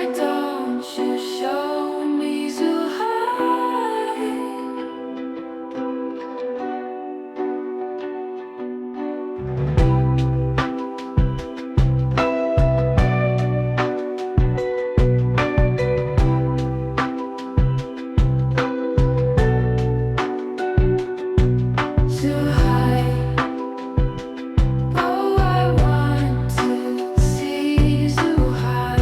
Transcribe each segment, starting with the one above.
why don't you show me Zhuhai? Zhuhai. Oh, I want to see Zhuhai.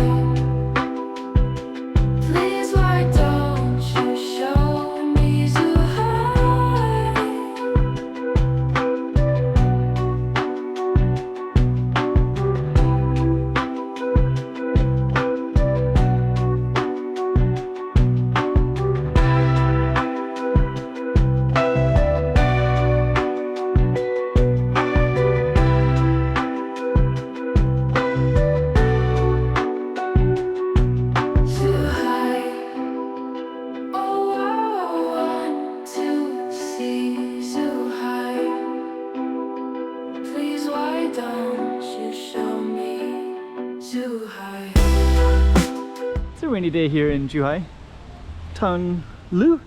Please, why don't you show me Zhuhai? Zhuhai. Oh, I want to see Zhuhai. Please, why don't you show me Zhuhai? It's a rainy day here in Zhuhai. Tangjia.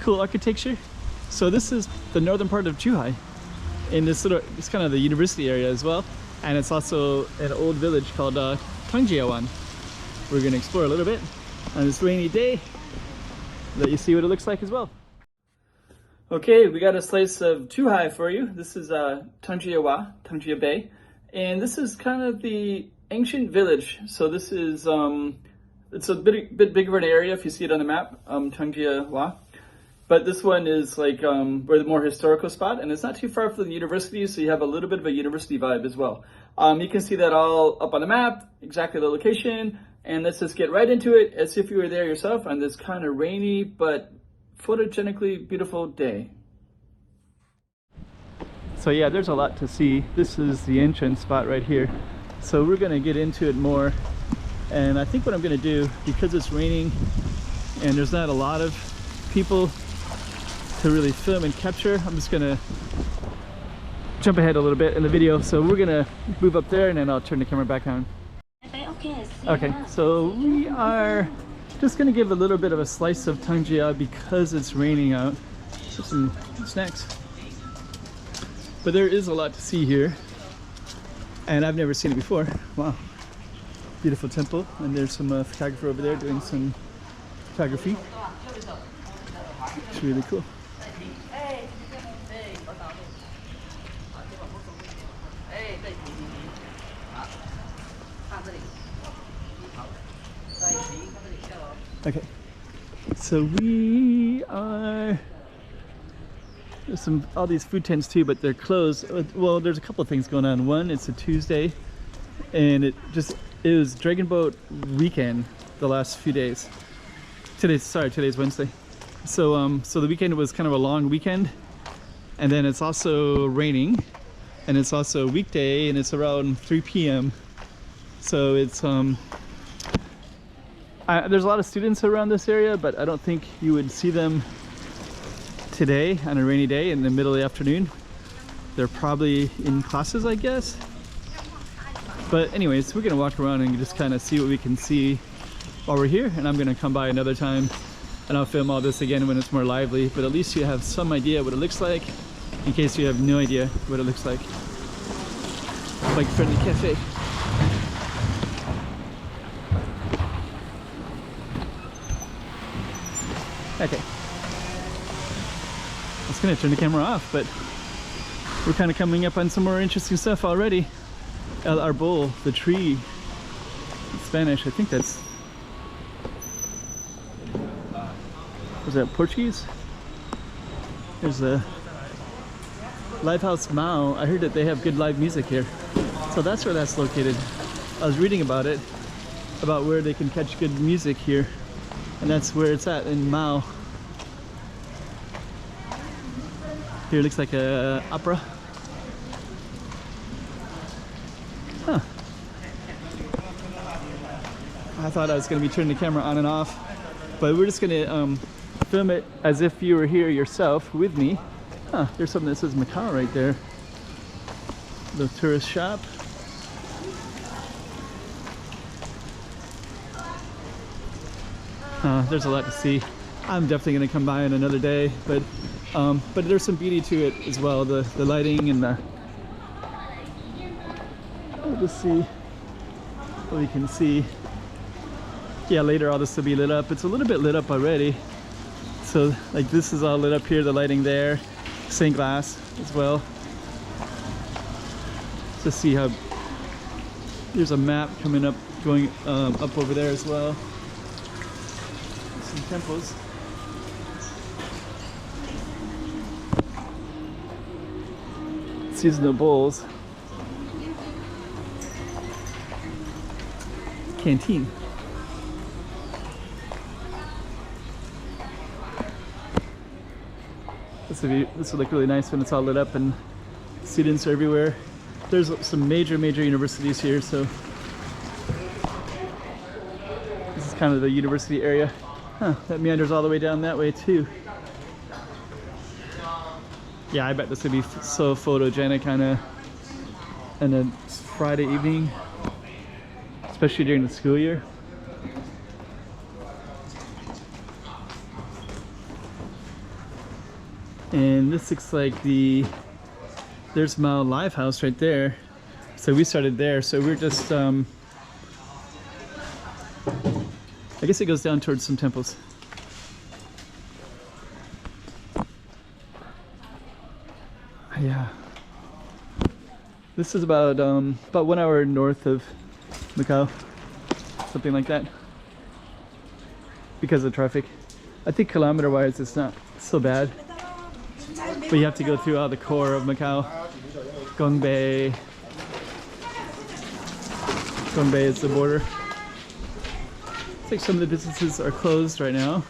Cool architecture. So this is the northern part of Zhuhai. And it's kind of the university area as well. And it's also an old village called Tangjia. We're gonna explore a little bit on this rainy day. Let you see what it looks like as well. Okay, we got a slice of Zhuhai for you. This is Tangjia Bay. And this is kind of the ancient village. So this is, it's a bit bigger an area if you see it on the map, Tangjia. But this one is like where the more historical spot, and it's not too far from the university, so you have a little bit of a university vibe as well. You can see that all up on the map, exactly the location, and let's just get right into it as if you were there yourself on this kind of rainy but photogenically beautiful day. So yeah, there's a lot to see. This is the entrance spot right here. So we're gonna get into it more. And I think what I'm gonna do, because it's raining and there's not a lot of people to really film and capture, I'm just gonna jump ahead a little bit in the video. So we're gonna move up there and then I'll turn the camera back on. Okay, so we are just gonna give a little bit of a slice of Tangjia because it's raining out. Just some snacks. But there is a lot to see here. And I've never seen it before. Wow. Beautiful temple. And there's some photographer over there doing some photography. It's really cool. Okay, so we are, there's all these food tents too, but they're closed. Well, there's a couple of things going on. One, it's a Tuesday, and it was Dragon Boat weekend the last few days. Today's Wednesday. So so the weekend was kind of a long weekend, and then it's also raining, and it's also a weekday, and it's around 3 p.m. So it's there's a lot of students around this area, but I don't think you would see them today on a rainy day in the middle of the afternoon. They're probably in classes, I guess. But anyways, we're gonna walk around and just kind of see what we can see while we're here, and I'm gonna come by another time and I'll film all this again when it's more lively, but at least you have some idea what it looks like in case you have no idea what it looks like. Like friendly cafe. Okay. I was gonna turn the camera off, but we're kind of coming up on some more interesting stuff already. El Arbol, the tree. In Spanish, I think that's... Was that Portuguese? There's a Livehouse Macau. I heard that they have good live music here. So that's where that's located. I was reading about it, about where they can catch good music here. And that's where it's at, in Macau. Here it looks like a opera. Huh. I thought I was going to be turning the camera on and off, but we're just going to film it as if you were here yourself with me. Huh, there's something that says Macau right there. The tourist shop. There's a lot to see. I'm definitely gonna come by on another day, but there's some beauty to it as well. The lighting and the. We'll just see what we can see. Yeah, later all this will be lit up. It's a little bit lit up already. So like this is all lit up here, the lighting there, stained glass as well. Let's see how, there's a map coming up, going up over there as well. Some temples. Seasonal bowls. Canteen. This will look really nice when it's all lit up and students are everywhere. There's some major universities here, so this is kind of the university area. Huh, that meanders all the way down that way too. Yeah, I bet this would be so photogenic on a Friday evening, especially during the school year. And this looks like there's Mao Live House right there. So we started there. So we're just, I guess it goes down towards some temples. Yeah. This is about 1 hour north of Macau. Something like that. Because of traffic. I think kilometer wise it's not so bad. But you have to go through all the core of Macau. Gongbei. Gongbei is the border. Looks like some of the businesses are closed right now.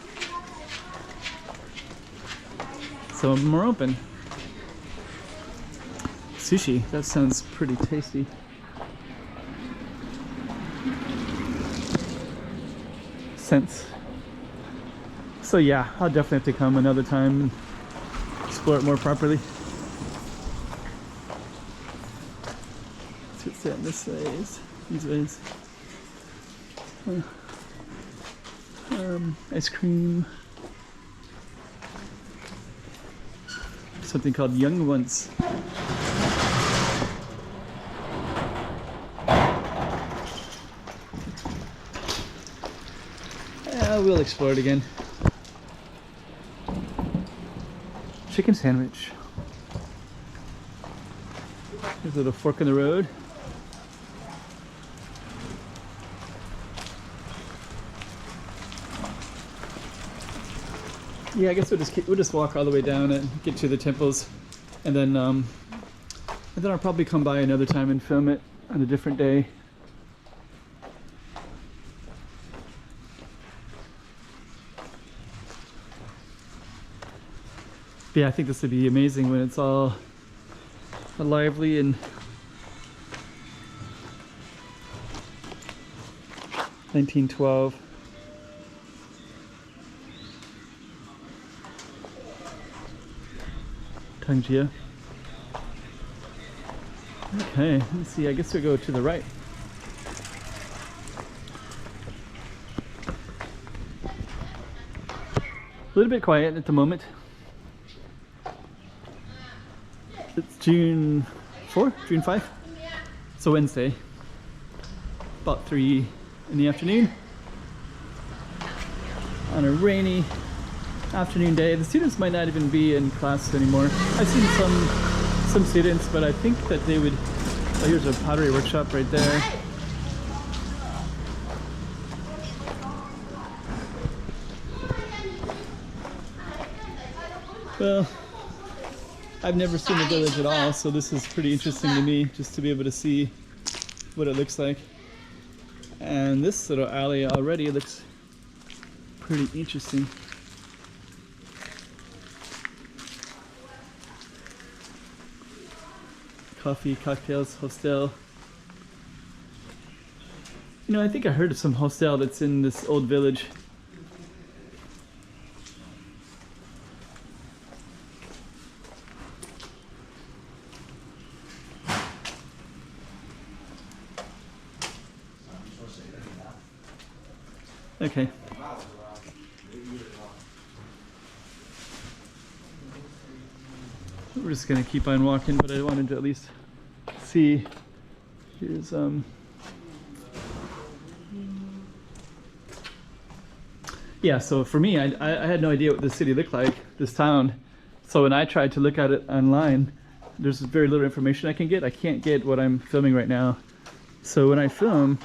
Some of them are open. Sushi, that sounds pretty tasty. Scents. So yeah, I'll definitely have to come another time and explore it more properly. Let's see what's that this ways. These ways. Ice cream. Something called Young Ones. Yeah, we'll explore it again. Chicken sandwich. There's a little fork in the road. Yeah, I guess we'll just walk all the way down and get to the temples, and then I'll probably come by another time and film it on a different day. But yeah, I think this would be amazing when it's all lively and 1912. Tangjia. Okay, let's see, I guess we'll go to the right. A little bit quiet at the moment. It's June 4, June 5. It's a Wednesday. About 3 in the afternoon. On a rainy afternoon day. The students might not even be in class anymore. I've seen some students, but I think that they would. Oh, here's a pottery workshop right there. Well, I've never seen the village at all, so this is pretty interesting to me, just to be able to see what it looks like. And this little alley already looks pretty interesting. Coffee, cocktails, hostel. You know, I think I heard of some hostel that's in this old village. Okay. we're just gonna keep on walking, but I wanted to at least see. Here's yeah, so for me, I had no idea what this city looked like, this town. So when I tried to look at it online, there's very little information I can get. I can't get what I'm filming right now. So when I film,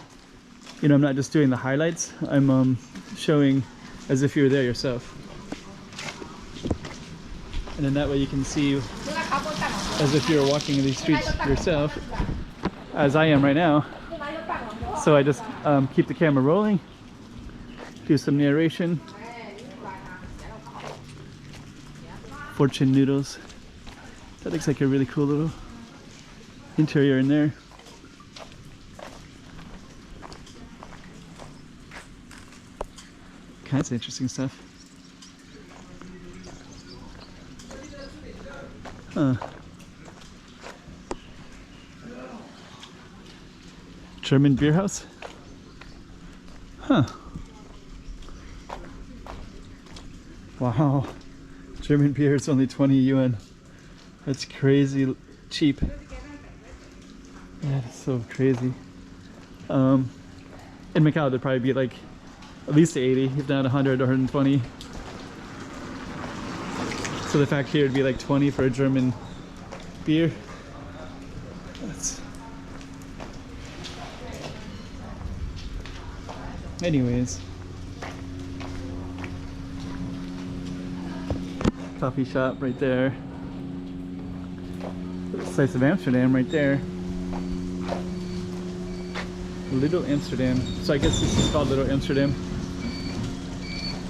you know, I'm not just doing the highlights, I'm showing as if you're there yourself. And then that way you can see as if you're walking in these streets yourself, as I am right now. So I just keep the camera rolling, do some narration. Fortune noodles. That looks like a really cool little interior in there. Kinds of interesting stuff. Huh. German beer house? Huh. Wow. German beer is only 20 yuan. That's crazy cheap. That is so crazy. In Macau, there'd probably be like at least 80, if not 100 or 120. So the fact here would be like 20 for a German beer. That's... Anyways. Coffee shop right there. Little slice of Amsterdam right there. Little Amsterdam. So I guess this is called Little Amsterdam.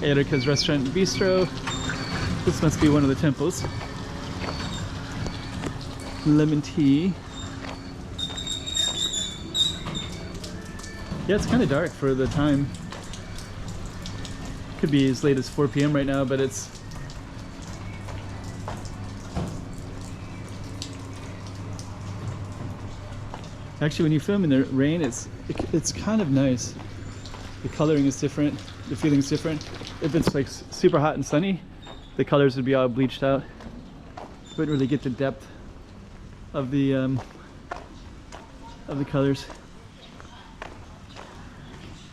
Erica's Restaurant and Bistro. This must be one of the temples. Lemon tea. Yeah, it's kind of dark for the time. Could be as late as 4 p.m. right now, but it's actually, when you film in the rain, it's kind of nice. The coloring is different, the feeling's different. If it's like super hot and sunny, the colors would be all bleached out. You wouldn't really get the depth of the colors.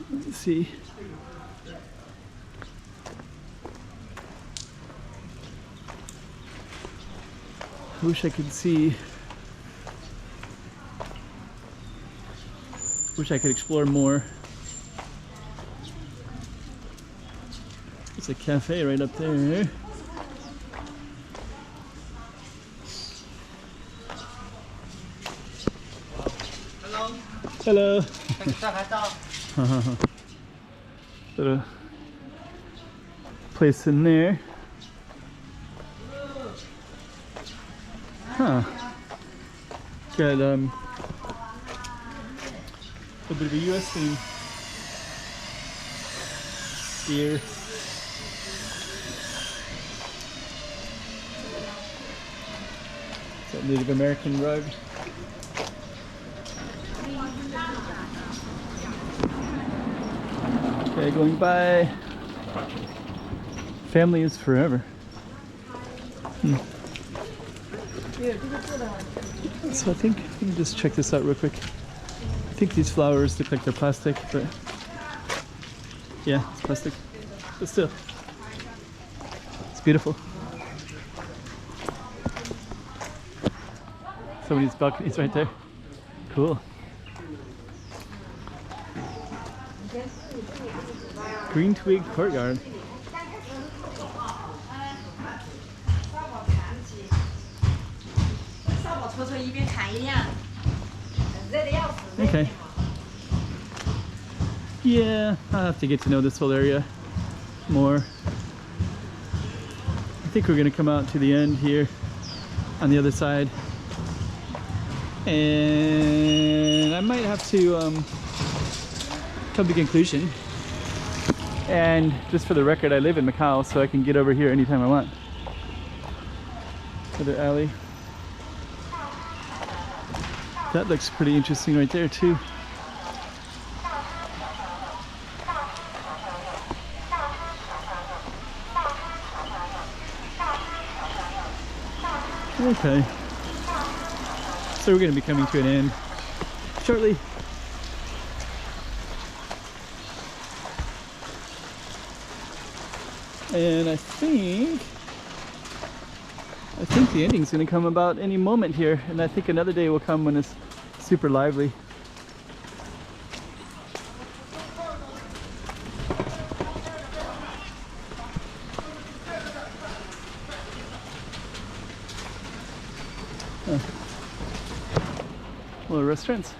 Let's see. I wish I could see. Wish I could explore more. There's a cafe right up there. Hello. Hello. Little place in there. Huh. Got a bit of a US theme. Beer. That Native American rug. Okay, going by. Family is forever. So I think, let me just check this out real quick. I think these flowers look like they're plastic, but yeah, it's plastic. But still, it's beautiful. Some of these balconies right there. Cool. Green Twig Courtyard. Okay. Yeah, I'll have to get to know this whole area more. I think we're gonna come out to the end here on the other side. And I might have to come to conclusion. And just for the record, I live in Macau, so I can get over here anytime I want. Another alley. That looks pretty interesting right there too. Okay. So we're going to be coming to an end shortly. And I think the ending's going to come about any moment here, and I think another day will come when it's super lively. Little restaurants.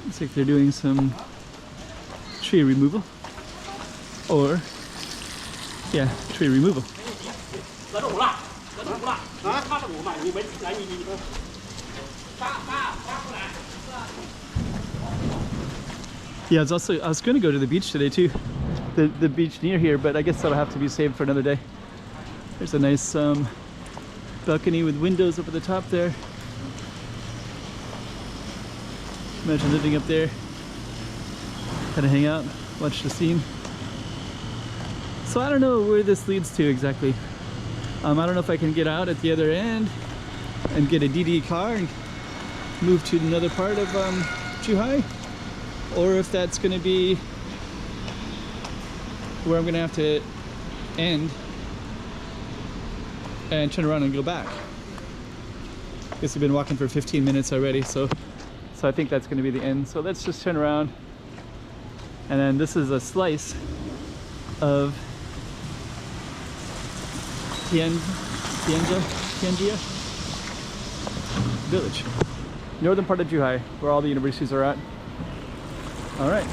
Looks like they're doing some tree removal. Or, yeah, tree removal. Yeah, I was going to go to the beach today too. The beach near here, but I guess that'll have to be saved for another day. There's a nice balcony with windows up at the top there. Imagine living up there, kind of hang out, watch the scene. So I don't know where this leads to exactly. I don't know if I can get out at the other end and get a DD car and move to another part of Zhuhai, or if that's going to be where I'm going to have to end and turn around and go back. Guess we've been walking for 15 minutes already, so I think that's going to be the end. So let's just turn around, and then this is a slice of Tangjia village, northern part of Zhuhai, where all the universities are at. All right.